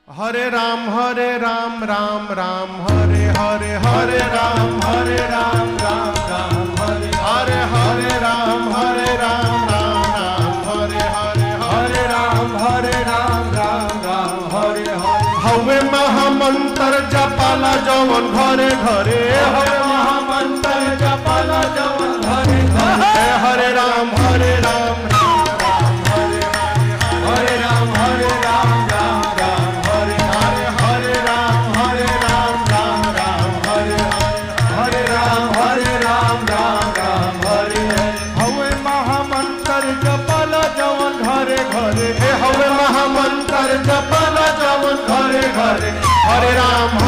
हरे राम राम राम हरे हरे हरे राम राम हरे हरे राम राम हरे हरे राम राम हरे हरे हवे महामंत्र जपाला जवन घरे घरे हवे महामंत्र जपाला जवन घरे घरे हरे राम हरे राम हरे राम हरे राम हरे हरे राम राम हरे हरे राम हरे हवे महामंत्र जपाला जवन घरे घरे हवे महामंत्र जपाला जवन घरे घरे हरे राम